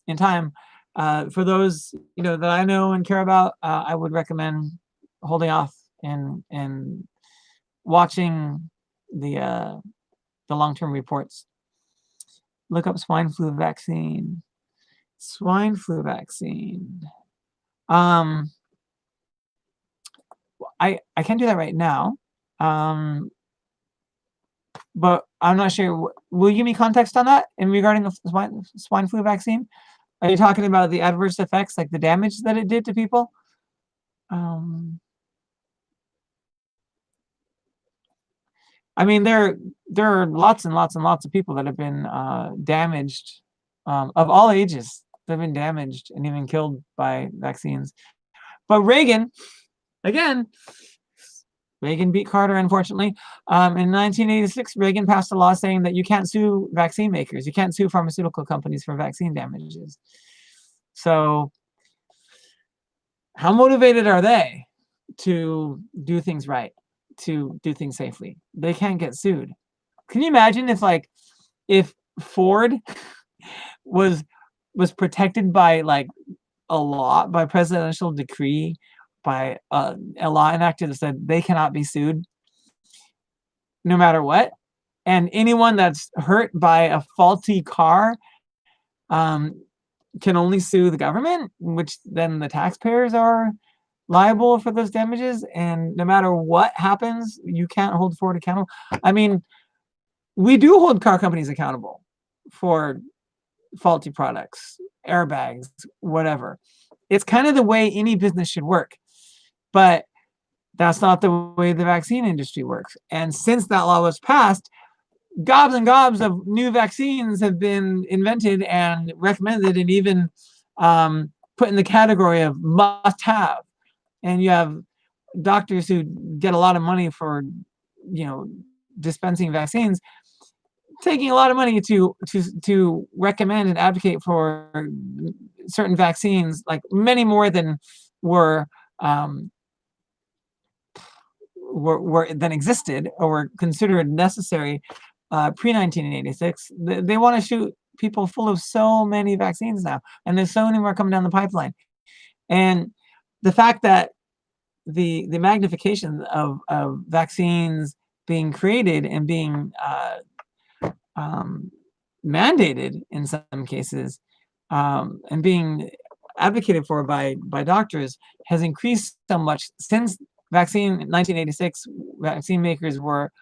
in time. For those that I know and care about, I would recommend holding off and watching the long-term reports Look up swine flu vaccine. Swine flu vaccine. I can't do that right now. But I'm not sure. Will you give me context on that in regarding the swine flu vaccine? Are you talking about the adverse effects, like the damage that it did to people? I mean, there are lots and lots and lots of people that have been damaged, of all ages. They've been damaged and even killed by vaccines. But Reagan, again, Reagan beat Carter, unfortunately. In 1986, Reagan passed a law saying that you can't sue vaccine makers. You can't sue pharmaceutical companies for vaccine damages. So how motivated are they to do things right, to do things safely? They can't get sued. Can you imagine if Ford was protected by like a law, by presidential decree, by a law enacted that said they cannot be sued no matter what, and anyone that's hurt by a faulty car can only sue the government, which then the taxpayers are liable for those damages, and no matter what happens, you can't hold Ford accountable. I mean, we do hold car companies accountable for faulty products, airbags, whatever. It's kind of the way any business should work, but that's not the way the vaccine industry works. And since that law was passed, gobs and gobs of new vaccines have been invented and recommended, and even put in the category of must-have. And you have doctors who get a lot of money for, dispensing vaccines, taking a lot of money to recommend and advocate for certain vaccines, like many more than were than existed or were considered necessary pre-1986. They want to shoot people full of so many vaccines now, and there's so many more coming down the pipeline. And the fact that the magnification of vaccines being created and being mandated in some cases, and being advocated for by doctors has increased so much since vaccine 1986. Vaccine makers were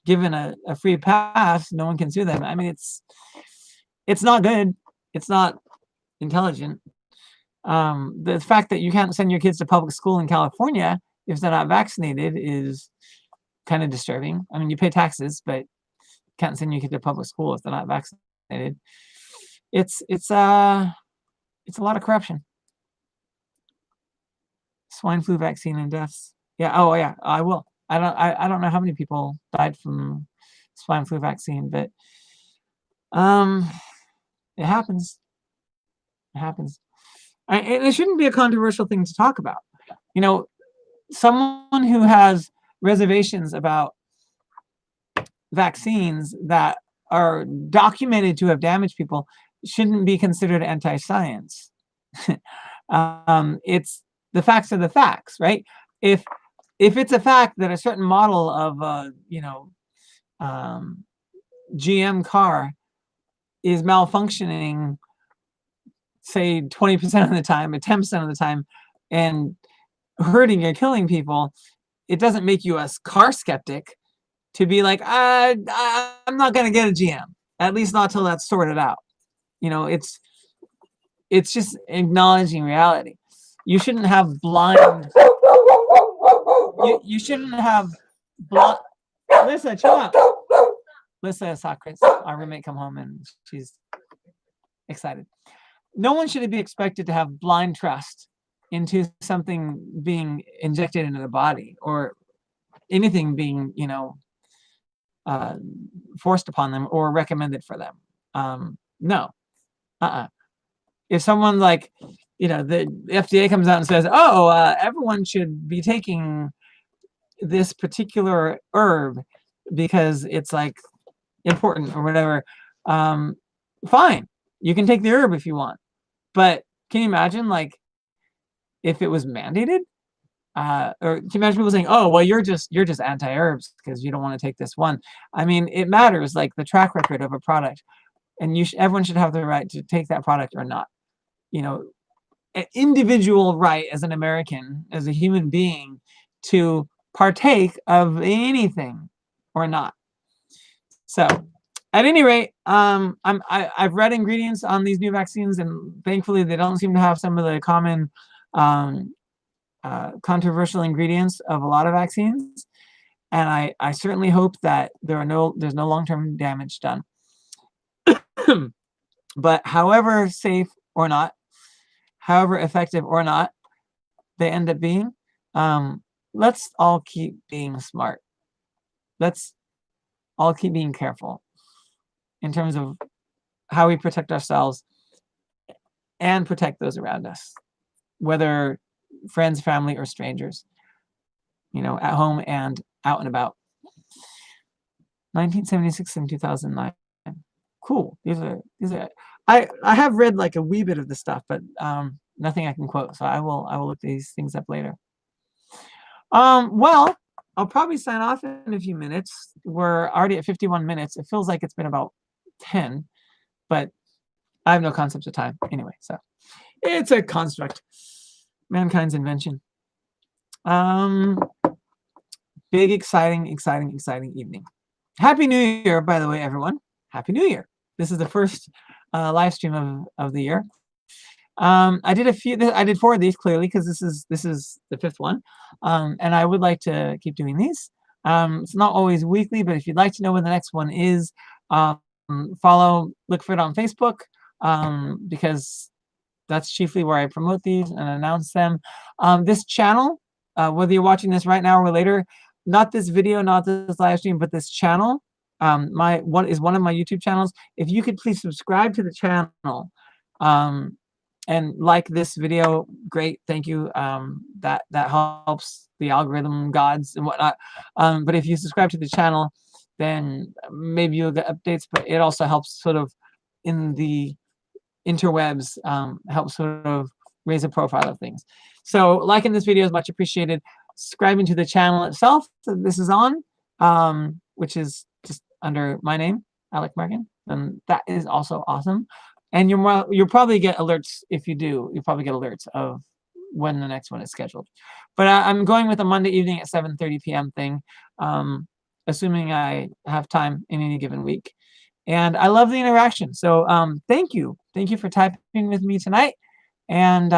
given a free pass. No one can sue them. I mean, it's not good. It's not intelligent. The fact that you can't send your kids to public school in California if they're not vaccinated is kind of disturbing. I mean, you pay taxes, but can't send your kid to public school if they're not vaccinated. It's a lot of corruption. Swine flu vaccine and deaths. Yeah. Oh yeah. I will. I don't know how many people died from swine flu vaccine, but it happens. It happens. And it shouldn't be a controversial thing to talk about. Someone who has reservations about vaccines that are documented to have damaged people shouldn't be considered anti-science. It's the facts are the facts, right? If it's a fact that a certain model of GM car is malfunctioning, say 20% of the time or 10% of the time, and hurting or killing people, it doesn't make you a car skeptic to be like, I'm not going to get a GM, at least not till that's sorted out. It's just acknowledging reality. You shouldn't have blind. You shouldn't have blind. Lissa, chill out. Lissa saw Chris, our roommate, come home, and she's excited. No one should be expected to have blind trust into something being injected into their body or anything being, forced upon them or recommended for them. No. If someone the FDA comes out and says, everyone should be taking this particular herb because it's like important or whatever, fine, you can take the herb if you want. But can you imagine if it was mandated? Or can you imagine people saying, oh, well, you're just anti-herbs because you don't want to take this one? I mean, it matters, like the track record of a product. and everyone should have the right to take that product or not. You know, an individual right as an American, as a human being, to partake of anything or not. So, at any rate, I've read ingredients on these new vaccines, and thankfully they don't seem to have some of the common controversial ingredients of a lot of vaccines. And I certainly hope that there's no long-term damage done. But however safe or not, however effective or not they end up being, let's all keep being smart. Let's all keep being careful in terms of how we protect ourselves and protect those around us, whether friends, family, or strangers, you know, at home and out and about. 1976 and 2009. Cool. These are I have read like a wee bit of the stuff, but nothing I can quote. So I will look these things up later. Well, I'll probably sign off in a few minutes. We're already at 51 minutes. It feels like it's been about 10, but I have no concept of time anyway. So it's a construct, mankind's invention. Big, exciting evening. Happy New Year, by the way, everyone. Happy New Year. This is the first live stream of the year. I did 4 of these clearly because this is the 5th one, and I would like to keep doing these. It's not always weekly, but if you'd like to know when the next one is, look for it on Facebook, because that's chiefly where I promote these and announce them. This channel, whether you're watching this right now or later, not this video, not this live stream, but this channel, one of my YouTube channels. If you could please subscribe to the channel, and like this video, great, thank you. That helps the algorithm gods and whatnot. But if you subscribe to the channel, then maybe you'll get updates. But it also helps sort of in the interwebs, helps sort of raise a profile of things. So liking this video is much appreciated. Subscribing to the channel itself that this is on, which is just under my name, Alec Markin, then that is also awesome. And you'll probably get alerts if you do. You'll probably get alerts of when the next one is scheduled. But I'm going with a Monday evening at 7:30 p.m. thing, assuming I have time in any given week. And I love the interaction. So thank you. Thank you for typing with me tonight. And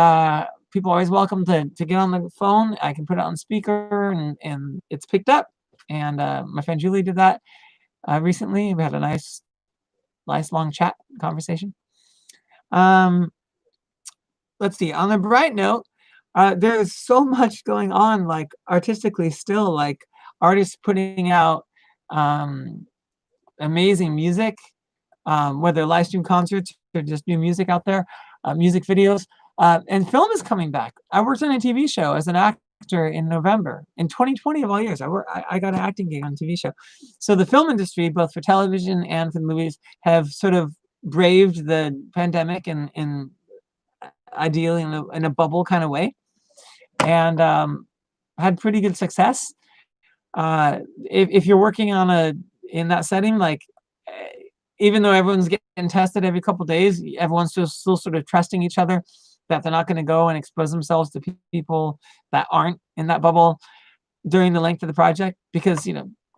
people are always welcome to get on the phone. I can put it on speaker, and it's picked up. And my friend Julie did that recently. We had a nice long chat conversation. Let's see. On a bright note, there's so much going on, like artistically still, like artists putting out amazing music, whether live stream concerts or just new music out there, music videos, and film is coming back. I worked on a TV show as an actor in November in 2020 of all years. I got an acting gig on a TV show. So the film industry, both for television and for the movies, have sort of braved the pandemic in ideally in a bubble kind of way, and had pretty good success. If you're working in that setting, like even though everyone's getting tested every couple of days, everyone's still sort of trusting each other that they're not going to go and expose themselves to people that aren't in that bubble during the length of the project, because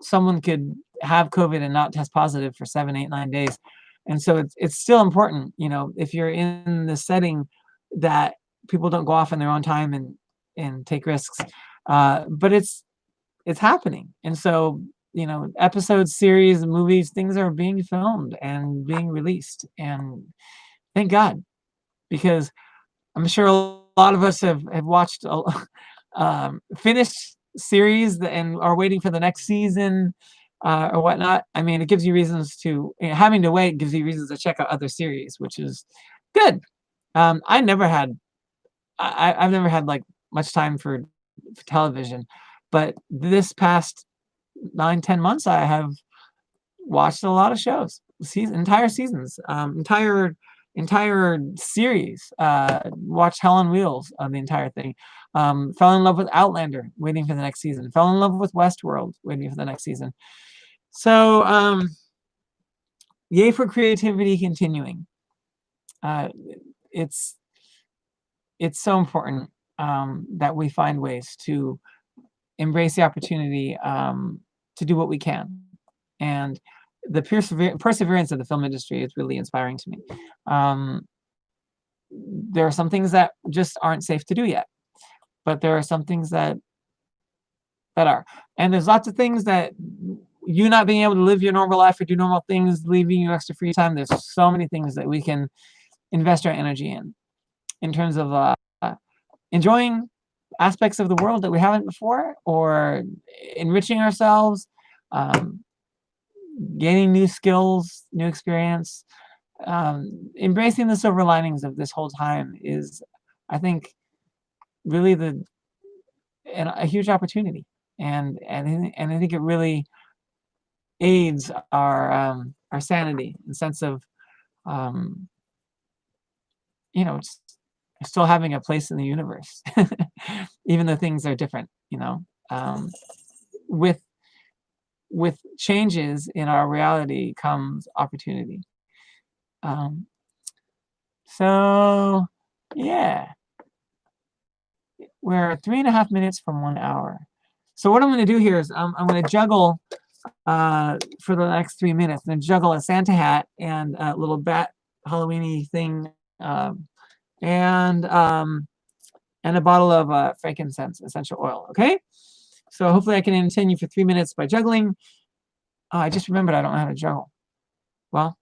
someone could have COVID and not test positive for 7, 8, 9 days. And so it's still important, if you're in the setting, that people don't go off on their own time and take risks. But it's happening. And so, episodes, series, movies, things are being filmed and being released. And thank God, because I'm sure a lot of us have watched finished series and are waiting for the next season. Or whatnot. I mean, it gives you reasons to having to wait gives you reasons to check out other series, which is good. I've never had like much time for television, but this past 9-10 months, I have watched a lot of shows, entire seasons, entire series. Watched Hell on Wheels, the entire thing. Fell in love with Outlander, waiting for the next season. Fell in love with Westworld, waiting for the next season. So yay for creativity continuing. It's so important that we find ways to embrace the opportunity to do what we can. And the perseverance of the film industry is really inspiring to me. There are some things that just aren't safe to do yet, but there are some things that are. And there's lots of things that you not being able to live your normal life or do normal things, leaving you extra free time. There's so many things that we can invest our energy in terms of enjoying aspects of the world that we haven't before, or enriching ourselves, gaining new skills, new experience. Embracing the silver linings of this whole time is, I think, really a huge opportunity, and I think it really aids our sanity and sense of still having a place in the universe, even though things are different. With changes in our reality comes opportunity. So yeah, we're 3.5 minutes from 1 hour. So what I'm going to do here is I'm going to juggle for the next 3 minutes. I'm going to juggle a Santa hat and a little bat Halloween-y thing, and a bottle of frankincense essential oil. Okay, so hopefully I can entertain you for 3 minutes by juggling. I just remembered I don't know how to juggle. Well,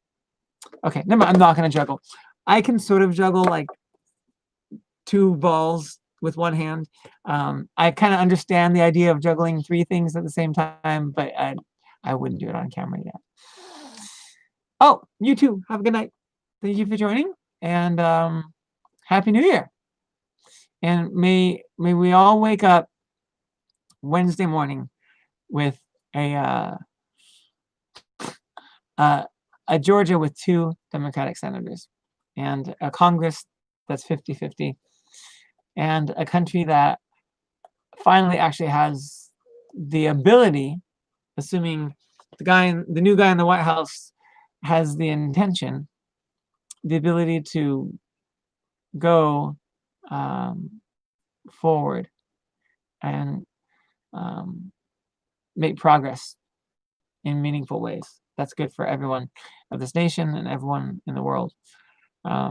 okay, never mind. I'm not going to juggle. I can sort of juggle like 2 balls with one hand. I kind of understand the idea of juggling 3 things at the same time, but I wouldn't do it on camera yet. Oh, you too. Have a good night. Thank you for joining, and Happy New Year. And may we all wake up Wednesday morning with a Georgia with 2 Democratic senators, and a Congress that's 50-50, and a country that finally actually has the ability, assuming the new guy in the White House has the intention, the ability to go forward and make progress in meaningful ways. That's good for everyone of this nation and everyone in the world. I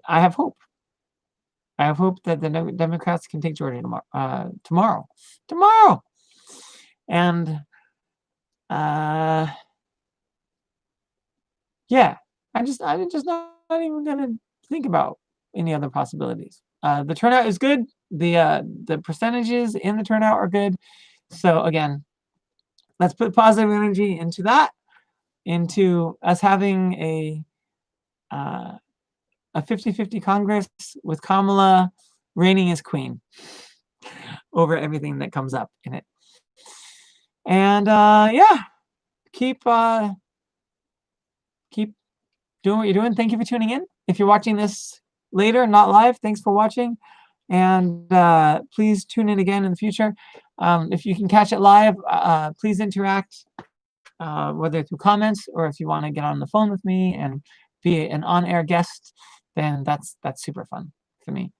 have hope. I have hope that the Democrats can take Georgia tomorrow. And yeah, I'm just not even gonna think about any other possibilities. The turnout is good. The percentages in the turnout are good. So again, let's put positive energy into that, into us having a 50-50 Congress with Kamala reigning as queen over everything that comes up in it. And yeah, keep doing what you're doing. Thank you for tuning in. If you're watching this later, not live, thanks for watching. And please tune in again in the future. If you can catch it live, please interact, whether through comments or if you want to get on the phone with me and be an on-air guest, then that's super fun for me.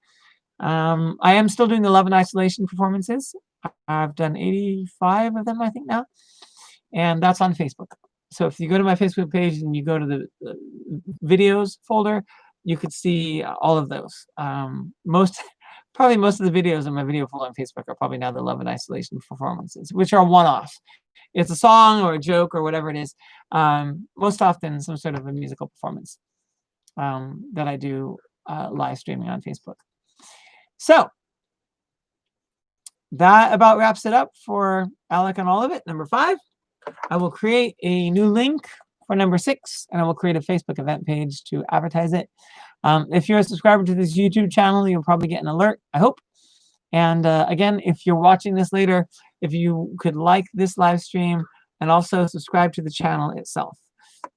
I am still doing the Love and Isolation performances. I've done 85 of them, I think, now. And that's on Facebook. So if you go to my Facebook page and you go to the videos folder, you could see all of those. Probably most of the videos in my video folder on Facebook are probably now the Love and Isolation performances, which are one-off. It's a song or a joke or whatever it is. Most often some sort of a musical performance that I do live streaming on Facebook. So that about wraps it up for Alec on all of it. Number 5, I will create a new link for number 6, and I will create a Facebook event page to advertise it. If you're a subscriber to this YouTube channel, you'll probably get an alert, I hope. And again, if you're watching this later, if you could like this live stream and also subscribe to the channel itself,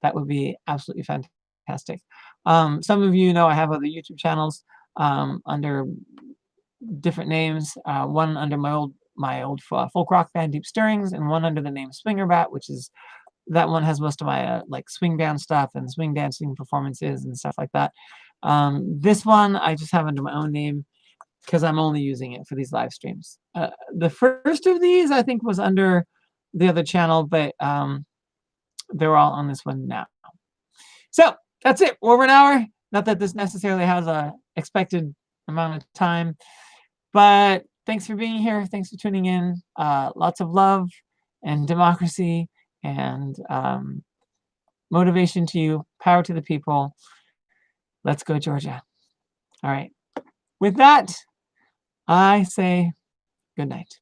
that would be absolutely fantastic. Some of you know I have other YouTube channels under different names. One under my old my old folk rock band Deep Stirrings, and one under the name Swingerbat, which is that one has most of my like swing band stuff and swing dancing performances and stuff like that. This one I just have under my own name because I'm only using it for these live streams. The first of these I think was under the other channel, but they're all on this one now. So that's it. We're over an hour. Not that this necessarily has a expected amount of time, but thanks for being here. Thanks for tuning in. Lots of love and democracy and motivation to you. Power to the people. Let's go, Georgia. All right. With that, I say good night.